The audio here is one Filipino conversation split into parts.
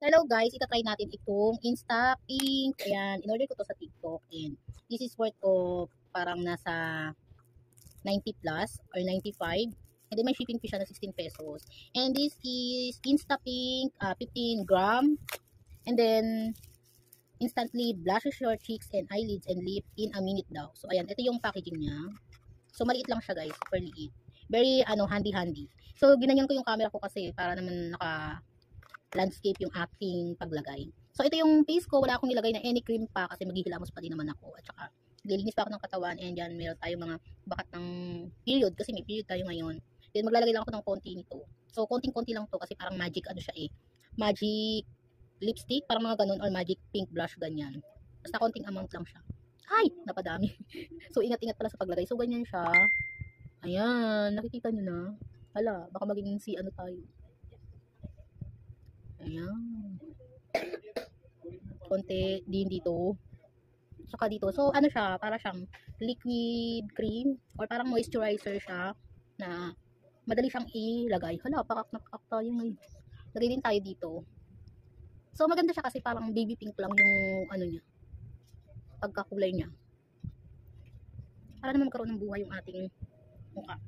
Hello guys, itatry natin itong Insta Pink. Ayan, in-order ko to sa TikTok and this is worth of parang nasa 90 plus or 95. And then may shipping fee siya na 16 pesos. And this is Insta Pink 15 gram. And then instantly blushes your cheeks and eyelids and lip in a minute daw. So ayan, ito yung packaging niya. So maliit lang siya guys, super liit. Very handy. So ginanyan ko yung camera ko kasi para naman naka landscape yung aking paglagay. So ito yung face ko, wala akong nilagay na any cream pa kasi maghihilamos pa din naman ako. At saka lilinis pa ako ng katawan and yan meron tayong mga bakat ng period kasi may period tayo ngayon. Then maglalagay lang ako ng konti nito. So konting-konti lang to kasi parang magic ano siya magic lipstick, parang mga ganun or magic pink blush ganyan. Basta konting amount lang siya. Ay, napadami. So ingat-ingat pala sa paglagay. So ganyan siya. Ayan, nakikita nyo na. Hala, baka maging si ano tayo. Ayan. Konti din dito. Saka dito. So, ano siya? Para siyang liquid cream or parang moisturizer siya na madali siyang ilagay. Hala, pakak tayo ngayon. Lagay din tayo dito. So, maganda siya kasi parang baby pink lang yung ano niya. Pagkakulay niya. Para naman magkaroon ng buhay yung ating mukha.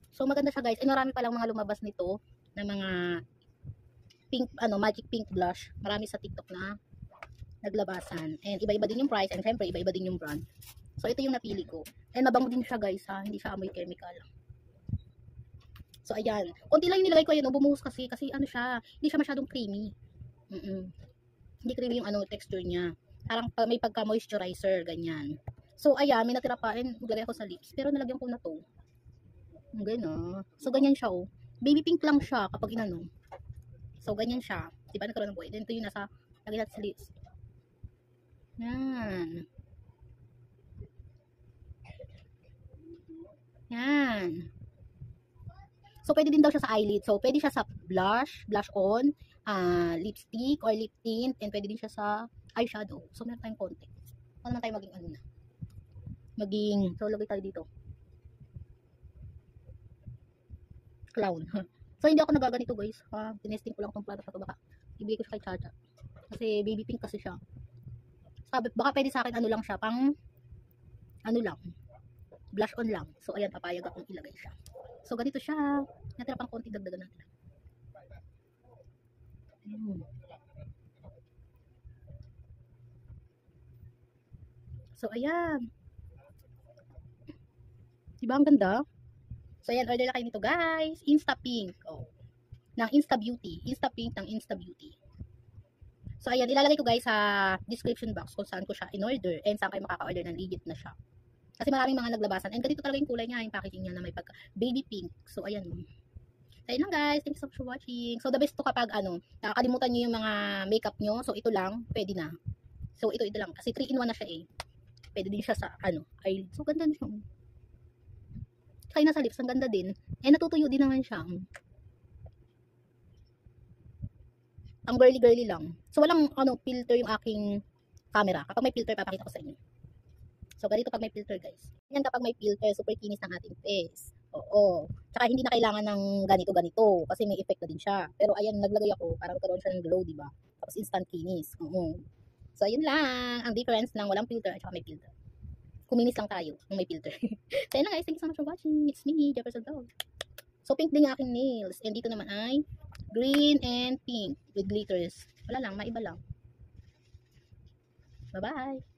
So, maganda siya guys. Marami palang mga lumabas nito na mga pink, magic pink blush. Marami sa TikTok na naglabasan. And iba-iba din yung price and syempre iba-iba din yung brand. So ito yung napili ko. And mabango din siya guys ha, hindi siya amoy chemical. So ayan, konti lang yung nilagay ko yun, bumuhos kasi ano siya, hindi siya masyadong creamy. Hindi creamy yung texture niya. Parang may pagka-moisturizer ganyan. So ayan, may natira pa and maglagay ako sa lips. Pero nalagyan ko na to. Ganyan. So ganyan siya oh. Baby pink lang siya kapag inano. So ganyan siya. Diba nagkaroon ng buhay. Then ito yung nasa lagay natin sa lips. Yan. Yan. So, pwede din daw siya sa eyelid. So, pwede siya sa blush on, lipstick or lip tint, and pwede din siya sa eyeshadow. So, meron tayong konti. Ano naman tayo maging ano na? So, lagay tayo dito. Clown. So, hindi ako nagaganito guys. Tinesting ko lang itong product na ito. Baka ibigay ko siya kay Chacha. Kasi baby pink kasi siya. Baka pwede sa akin ano lang siya, pang ano lang, blush on lang. So ayan, papayag akong ilagay siya. So ganito siya. Natira pang konti, dagdagan natin. So ayan. Diba ang ganda? So ayan, order na kayo nito guys. Insta Pink. Oh. Ng Insta Beauty. Insta Pink ng Insta Beauty. So ayan, ilalagay ko guys sa description box kung saan ko siya in-order and saan kayo makaka-order ng legit na siya. Kasi maraming mga naglabasan. And ganito talaga yung kulay niya, yung packaging niya na may pagka baby pink. So ayan. So ayun lang guys, thank you so much for watching. So the best to kapag nakakalimutan niyo yung mga makeup niyo. So ito lang, pwede na. So ito lang kasi 3 in 1 na siya eh. Pwede din siya sa eyelid. So ganda na siya. Kaya nasa lips, ang ganda din. Eh natutuyo din naman siya. Ang girly lang. So walang filter yung aking camera. Kapag may filter, papakita ko sa inyo. So ganito pag may filter guys. Yan kapag may filter, super kinis ng ating face. Oo. Tsaka hindi na kailangan ng ganito kasi may effect na din siya. Pero ayan, naglagay ako para magkaroon siya ng glow, di ba? Tapos instant kinis. Oo. So ayun lang, ang difference lang walang filter at saka may filter. Kuminis lang tayo nung may filter. So ayun lang guys, thank you so much for watching. It's me, Jefferson Dog. So pink din yung aking nails. And dito naman ay green and pink with glitters. Wala lang, maiba lang. Bye-bye!